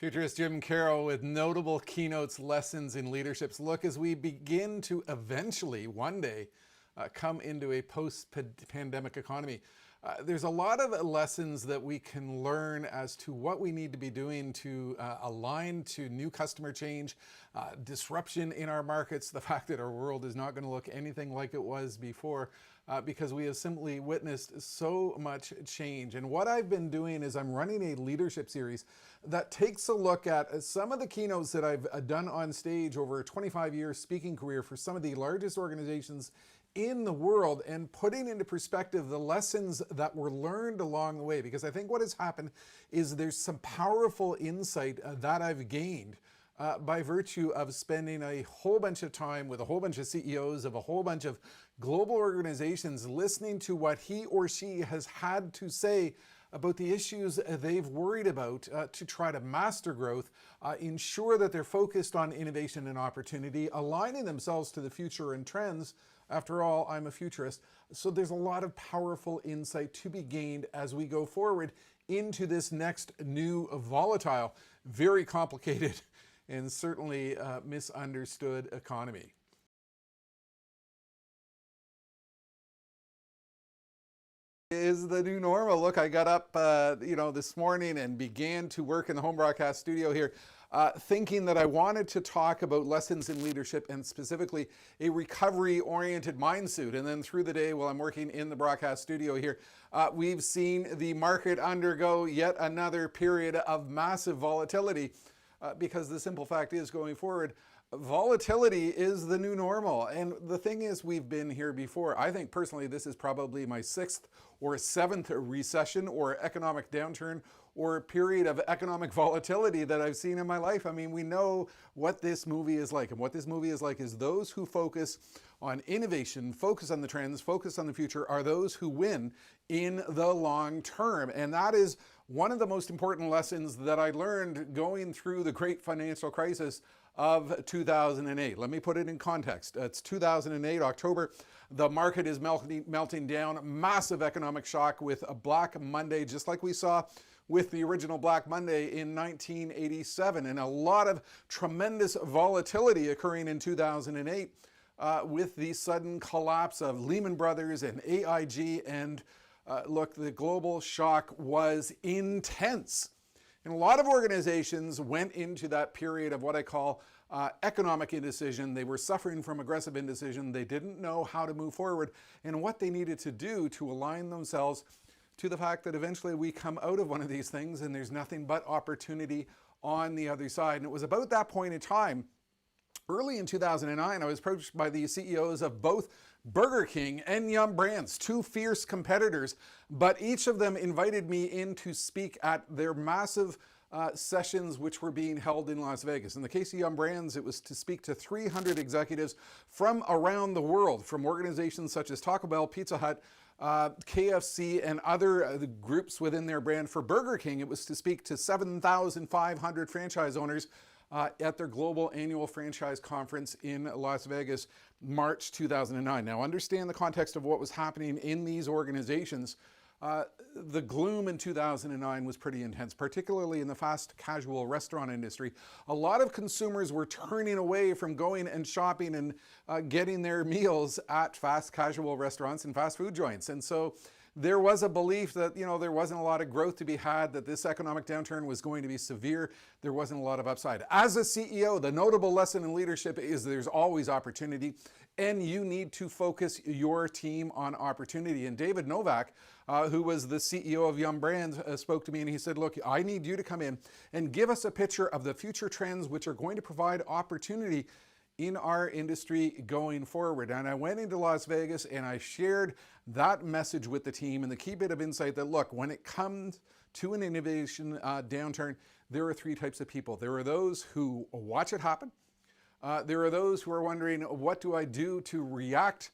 Futurist Jim Carroll with notable keynotes, lessons in leadership's look as we begin to eventually, one day, come into a post-pandemic economy. There's a lot of lessons that we can learn as to what we need to be doing to align to new customer change, disruption in our markets, the fact that our world is not going to look anything like it was before because we have simply witnessed so much change. And what I've been doing is I'm running a leadership series that takes a look at some of the keynotes that I've done on stage over a 25-year speaking career for some of the largest organizations in the world and putting into perspective the lessons that were learned along the way. Because I think what has happened is there's some powerful insight that I've gained by virtue of spending a whole bunch of time with a whole bunch of CEOs of a whole bunch of global organizations, listening to what he or she has had to say about the issues they've worried about to try to master growth, ensure that they're focused on innovation and opportunity, aligning themselves to the future and trends. After all, I'm a futurist. So there's a lot of powerful insight to be gained as we go forward into this next new volatile, very complicated, and certainly misunderstood economy. Is the new normal. Look, I got up this morning and began to work in the home broadcast studio here thinking that I wanted to talk about lessons in leadership and specifically a recovery-oriented mindset. And then through the day while I'm working in the broadcast studio here, we've seen the market undergo yet another period of massive volatility because the simple fact is, going forward, volatility is the new normal. And the thing is, we've been here before. I think personally this is probably my 6th or 7th recession or economic downturn or period of economic volatility that I've seen in my life. I mean, we know what this movie is like. And what this movie is like is those who focus on innovation, focus on the trends, focus on the future are those who win in the long term. And that is one of the most important lessons that I learned going through the great financial crisis of 2008. Let me put it in context. It's 2008, October. The market is melting down. Massive economic shock with a Black Monday, just like we saw with the original Black Monday in 1987. And a lot of tremendous volatility occurring in 2008 with the sudden collapse of Lehman Brothers and AIG. And look, the global shock was intense. And a lot of organizations went into that period of what I call economic indecision. They were suffering from aggressive indecision. They didn't know how to move forward and what they needed to do to align themselves to the fact that eventually we come out of one of these things and there's nothing but opportunity on the other side. And it was about that point in time, early in 2009, I was approached by the CEOs of both Burger King and Yum Brands, two fierce competitors, but each of them invited me in to speak at their massive sessions which were being held in Las Vegas. In the case of Yum Brands, it was to speak to 300 executives from around the world, from organizations such as Taco Bell, Pizza Hut, KFC, and other groups within their brand. For Burger King, it was to speak to 7,500 franchise owners at their global annual franchise conference in Las Vegas, March 2009. Now, understand the context of what was happening in these organizations. The gloom in 2009 was pretty intense, particularly in the fast casual restaurant industry. A lot of consumers were turning away from going and shopping and getting their meals at fast casual restaurants and fast food joints. And so there was a belief that, there wasn't a lot of growth to be had, that this economic downturn was going to be severe. There wasn't a lot of upside. As a CEO, the notable lesson in leadership is there's always opportunity, and you need to focus your team on opportunity. And David Novak, who was the CEO of Yum Brands, spoke to me and he said, look, I need you to come in and give us a picture of the future trends which are going to provide opportunity in our industry going forward. And I went into Las Vegas and I shared that message with the team, and the key bit of insight that, look, when it comes to an innovation downturn, there are 3 types of people. There are those who watch it happen. There are those who are wondering, what do I do to react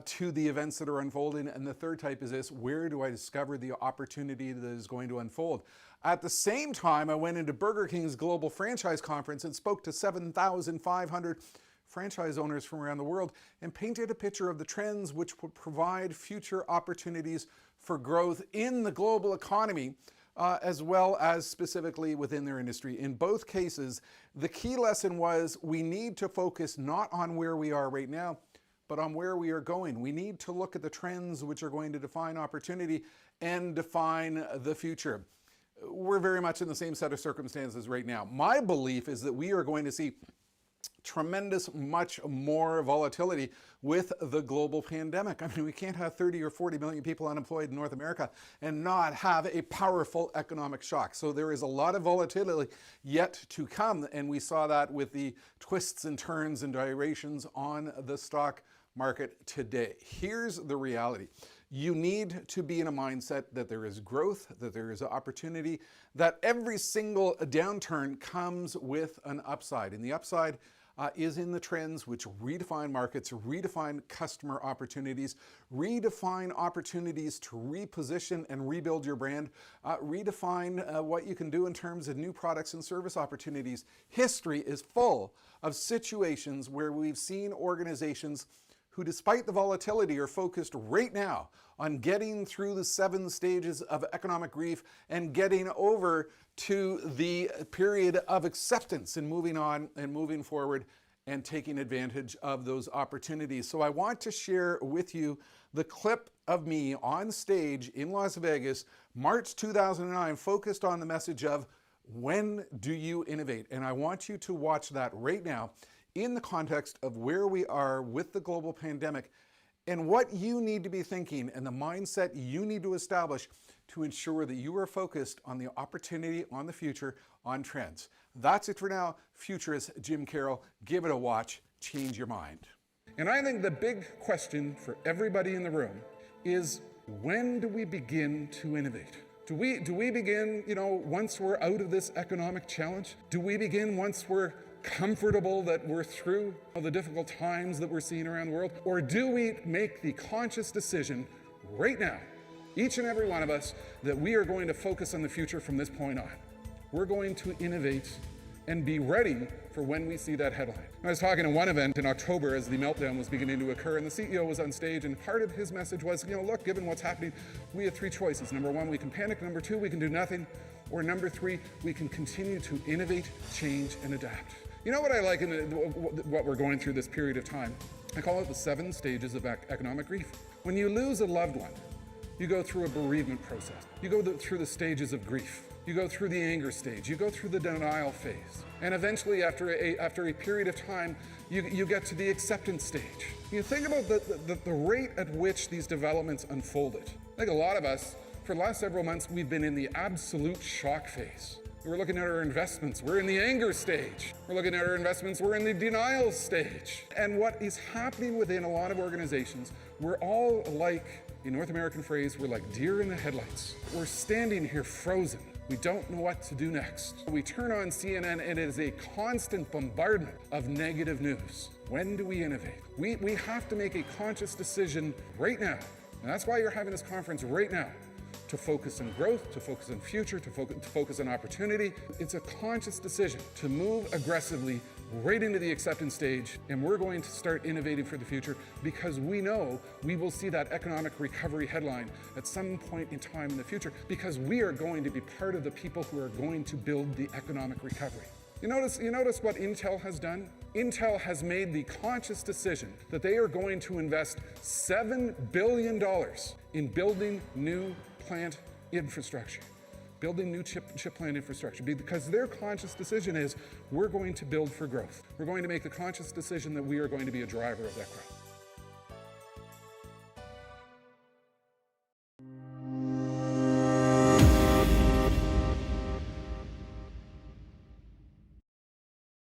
to the events that are unfolding? And the third type is this: where do I discover the opportunity that is going to unfold? At the same time, I went into Burger King's Global Franchise Conference and spoke to 7,500 franchise owners from around the world and painted a picture of the trends which would provide future opportunities for growth in the global economy as well as specifically within their industry. In both cases, the key lesson was we need to focus not on where we are right now, but on where we are going. We need to look at the trends which are going to define opportunity and define the future. We're very much in the same set of circumstances right now. My belief is that we are going to see tremendous, much more volatility with the global pandemic. I mean, we can't have 30 or 40 million people unemployed in North America and not have a powerful economic shock. So there is a lot of volatility yet to come, and we saw that with the twists and turns and gyrations on the stock market today. Here's the reality. You need to be in a mindset that there is growth, that there is opportunity, that every single downturn comes with an upside. And the upside is in the trends which redefine markets, redefine customer opportunities, redefine opportunities to reposition and rebuild your brand, redefine what you can do in terms of new products and service opportunities. History is full of situations where we've seen organizations who, despite the volatility, are focused right now on getting through the 7 stages of economic grief and getting over to the period of acceptance and moving on and moving forward and taking advantage of those opportunities. So I want to share with you the clip of me on stage in Las Vegas, March 2009, focused on the message of when do you innovate? And I want you to watch that right now in the context of where we are with the global pandemic and what you need to be thinking and the mindset you need to establish to ensure that you are focused on the opportunity, on the future, on trends. That's it for now. Futurist Jim Carroll. Give it a watch. Change your mind. And I think the big question for everybody in the room is, when do we begin to innovate? Do we begin, once we're out of this economic challenge? Do we begin once we're comfortable that we're through the difficult times that we're seeing around the world? Or do we make the conscious decision right now, each and every one of us, that we are going to focus on the future from this point on? We're going to innovate and be ready for when we see that headline. I was talking at one event in October as the meltdown was beginning to occur, and the CEO was on stage, and part of his message was, look, given what's happening, we have 3 choices. Number 1, we can panic. Number 2, we can do nothing. Or number 3, we can continue to innovate, change, and adapt. You know what I like in what we're going through this period of time? I call it the 7 stages of economic grief. When you lose a loved one, you go through a bereavement process. You go through the stages of grief. You go through the anger stage. You go through the denial phase. And eventually, after a period of time, you get to the acceptance stage. You think about the rate at which these developments unfolded. I think a lot of us, for the last several months, we've been in the absolute shock phase. We're looking at our investments. We're in the anger stage. We're looking at our investments. We're in the denial stage. And what is happening within a lot of organizations, we're all like, in North American phrase, we're like deer in the headlights. We're standing here frozen. We don't know what to do next. We turn on CNN and it is a constant bombardment of negative news. When do we innovate? We have to make a conscious decision right now. And that's why you're having this conference right now. To focus on growth, to focus on future, to focus on opportunity. It's a conscious decision to move aggressively right into the acceptance stage, and we're going to start innovating for the future because we know we will see that economic recovery headline at some point in time in the future, because we are going to be part of the people who are going to build the economic recovery. You notice what Intel has done? Intel has made the conscious decision that they are going to invest $7 billion in building new plant infrastructure, building new chip plant infrastructure, because their conscious decision is we're going to build for growth. We're going to make the conscious decision that we are going to be a driver of that growth.